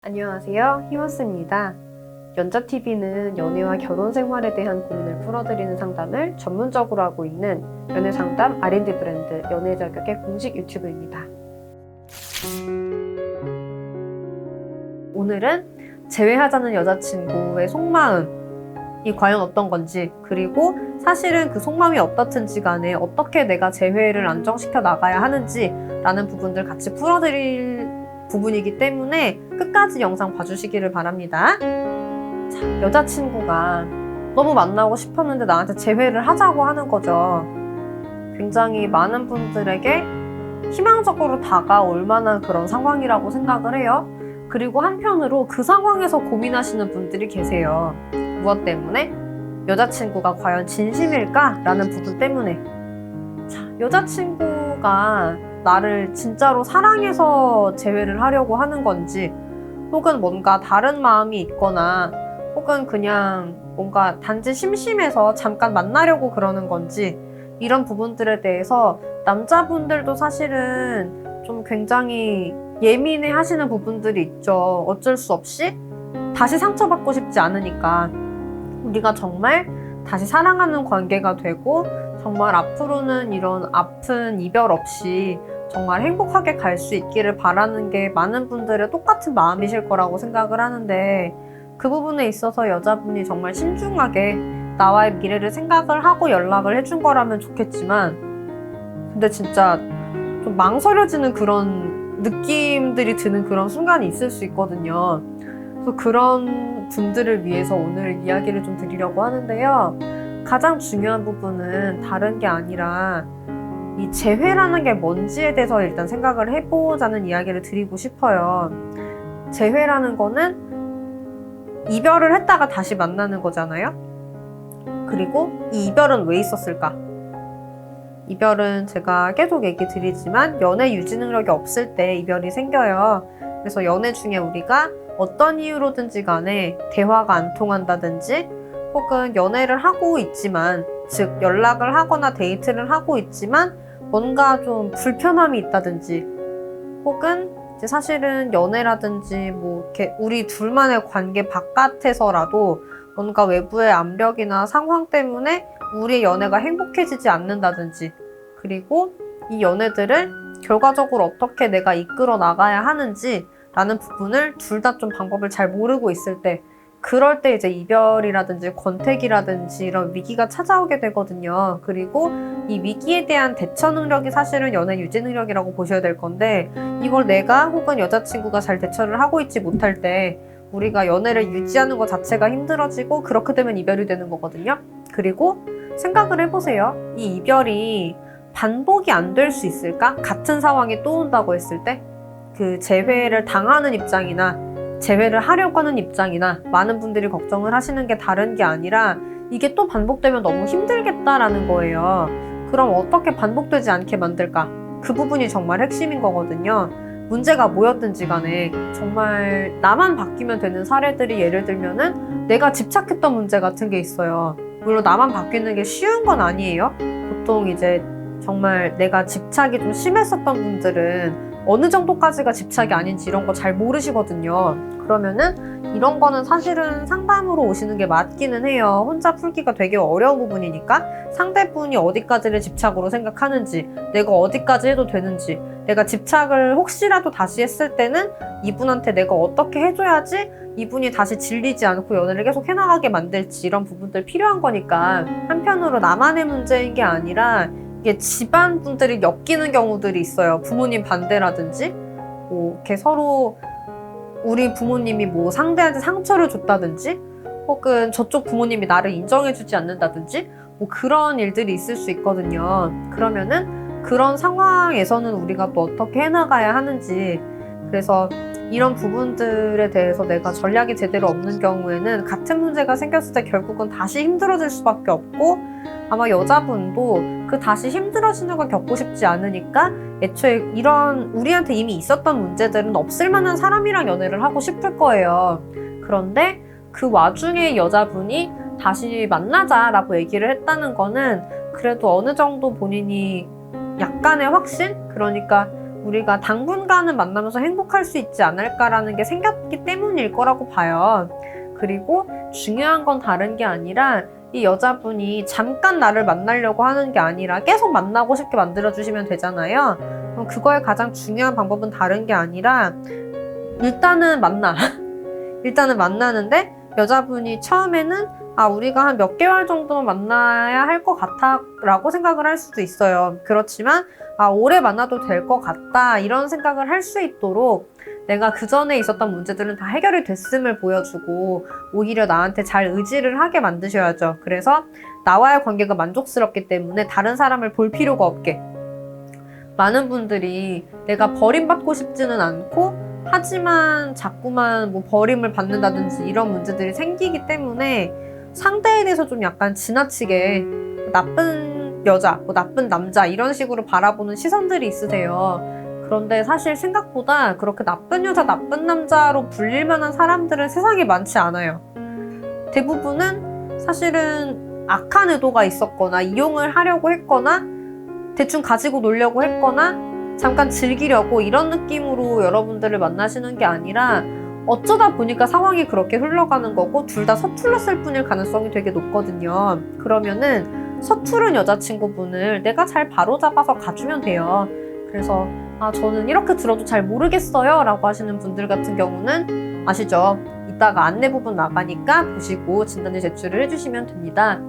안녕하세요, 히머스입니다. 연자TV는 연애와 결혼 생활에 대한 고민을 풀어드리는 상담을 전문적으로 하고 있는 연애상담 R&D 브랜드 연애저격의 공식 유튜브입니다. 오늘은 재회하자는 여자친구의 속마음이 과연 어떤 건지, 그리고 사실은 그 속마음이 어떻든지 간에 어떻게 내가 재회를 안정시켜 나가야 하는지 라는 부분들 같이 풀어드릴 부분이기 때문에 끝까지 영상 봐주시기를 바랍니다. 자, 여자친구가 너무 만나고 싶었는데 나한테 재회를 하자고 하는 거죠. 굉장히 많은 분들에게 희망적으로 다가올 만한 그런 상황이라고 생각을 해요. 그리고 한편으로 그 상황에서 고민하시는 분들이 계세요. 무엇 때문에? 여자친구가 과연 진심일까? 라는 부분 때문에. 자, 여자친구가 나를 진짜로 사랑해서 재회를 하려고 하는 건지, 혹은 뭔가 다른 마음이 있거나, 혹은 그냥 뭔가 단지 심심해서 잠깐 만나려고 그러는 건지, 이런 부분들에 대해서 남자분들도 사실은 좀 굉장히 예민해 하시는 부분들이 있죠. 어쩔 수 없이 다시 상처받고 싶지 않으니까. 우리가 정말 다시 사랑하는 관계가 되고 정말 앞으로는 이런 아픈 이별 없이 정말 행복하게 갈 수 있기를 바라는 게 많은 분들의 똑같은 마음이실 거라고 생각을 하는데, 그 부분에 있어서 여자분이 정말 신중하게 나와의 미래를 생각을 하고 연락을 해준 거라면 좋겠지만, 근데 진짜 좀 망설여지는 그런 느낌들이 드는 그런 순간이 있을 수 있거든요. 그래서 그런 분들을 위해서 오늘 이야기를 좀 드리려고 하는데요. 가장 중요한 부분은 다른 게 아니라 이 재회라는 게 뭔지에 대해서 일단 생각을 해보자는 이야기를 드리고 싶어요. 재회라는 거는 이별을 했다가 다시 만나는 거잖아요. 그리고 이 이별은 왜 있었을까? 이별은 제가 계속 얘기 드리지만 연애 유지 능력이 없을 때 이별이 생겨요. 그래서 연애 중에 우리가 어떤 이유로든지 간에 대화가 안 통한다든지, 혹은 연애를 하고 있지만, 즉 연락을 하거나 데이트를 하고 있지만 뭔가 좀 불편함이 있다든지, 혹은 이제 사실은 연애라든지 뭐 이렇게 우리 둘만의 관계 바깥에서라도 뭔가 외부의 압력이나 상황 때문에 우리의 연애가 행복해지지 않는다든지, 그리고 이 연애들을 결과적으로 어떻게 내가 이끌어 나가야 하는지 라는 부분을 둘 다 좀 방법을 잘 모르고 있을 때, 그럴 때 이제 이별이라든지 권태기라든지 이런 위기가 찾아오게 되거든요. 그리고 이 위기에 대한 대처 능력이 사실은 연애 유지 능력이라고 보셔야 될 건데, 이걸 내가 혹은 여자친구가 잘 대처를 하고 있지 못할 때 우리가 연애를 유지하는 것 자체가 힘들어지고, 그렇게 되면 이별이 되는 거거든요. 그리고 생각을 해보세요. 이 이별이 반복이 안 될 수 있을까? 같은 상황이 또 온다고 했을 때 그 재회를 당하는 입장이나 재회를 하려고 하는 입장이나 많은 분들이 걱정을 하시는 게 다른 게 아니라, 이게 또 반복되면 너무 힘들겠다라는 거예요. 그럼 어떻게 반복되지 않게 만들까? 그 부분이 정말 핵심인 거거든요. 문제가 뭐였든지 간에 정말 나만 바뀌면 되는 사례들이, 예를 들면은 내가 집착했던 문제 같은 게 있어요. 물론 나만 바뀌는 게 쉬운 건 아니에요. 보통 이제 정말 내가 집착이 좀 심했었던 분들은 어느 정도까지가 집착이 아닌지 이런 거 잘 모르시거든요. 그러면은 이런 거는 사실은 상담으로 오시는 게 맞기는 해요. 혼자 풀기가 되게 어려운 부분이니까 상대분이 어디까지를 집착으로 생각하는지, 내가 어디까지 해도 되는지, 내가 집착을 혹시라도 다시 했을 때는 이분한테 내가 어떻게 해줘야지 이분이 다시 질리지 않고 연애를 계속 해나가게 만들지, 이런 부분들 필요한 거니까. 한편으로 나만의 문제인 게 아니라 이게 집안 분들이 엮이는 경우들이 있어요. 부모님 반대라든지, 뭐 이렇게 서로 우리 부모님이 뭐 상대한테 상처를 줬다든지, 혹은 저쪽 부모님이 나를 인정해주지 않는다든지, 뭐 그런 일들이 있을 수 있거든요. 그러면은 그런 상황에서는 우리가 또 어떻게 해나가야 하는지, 그래서 이런 부분들에 대해서 내가 전략이 제대로 없는 경우에는 같은 문제가 생겼을 때 결국은 다시 힘들어질 수밖에 없고, 아마 여자분도 그 다시 힘들어지는 걸 겪고 싶지 않으니까 애초에 이런 우리한테 이미 있었던 문제들은 없을 만한 사람이랑 연애를 하고 싶을 거예요. 그런데 그 와중에 여자분이 다시 만나자라고 얘기를 했다는 거는 그래도 어느 정도 본인이 약간의 확신? 그러니까 우리가 당분간은 만나면서 행복할 수 있지 않을까라는 게 생겼기 때문일 거라고 봐요. 그리고 중요한 건 다른 게 아니라 이 여자분이 잠깐 나를 만나려고 하는 게 아니라 계속 만나고 싶게 만들어주시면 되잖아요. 그럼 그거의 가장 중요한 방법은 다른 게 아니라 일단은 만나. 일단은 만나는데 여자분이 처음에는 우리가 한 몇 개월 정도만 만나야 할 것 같아 라고 생각을 할 수도 있어요. 그렇지만 오래 만나도 될 것 같다 이런 생각을 할 수 있도록 내가 그 전에 있었던 문제들은 다 해결이 됐음을 보여주고 오히려 나한테 잘 의지를 하게 만드셔야죠. 그래서 나와의 관계가 만족스럽기 때문에 다른 사람을 볼 필요가 없게. 많은 분들이 내가 버림받고 싶지는 않고 하지만 자꾸만 뭐 버림을 받는다든지 이런 문제들이 생기기 때문에 상대에 대해서 좀 약간 지나치게 나쁜 여자, 뭐 나쁜 남자 이런 식으로 바라보는 시선들이 있으세요. 그런데 사실 생각보다 그렇게 나쁜 여자, 나쁜 남자로 불릴 만한 사람들은 세상에 많지 않아요. 대부분은 사실은 악한 의도가 있었거나 이용을 하려고 했거나 대충 가지고 놀려고 했거나 잠깐 즐기려고 이런 느낌으로 여러분들을 만나시는 게 아니라 어쩌다 보니까 상황이 그렇게 흘러가는 거고 둘 다 서툴렀을 뿐일 가능성이 되게 높거든요. 그러면은 서투른 여자친구분을 내가 잘 바로잡아서 가주면 돼요. 그래서 저는 이렇게 들어도 잘 모르겠어요 라고 하시는 분들 같은 경우는 아시죠? 이따가 안내 부분 나가니까 보시고 진단지 제출을 해주시면 됩니다.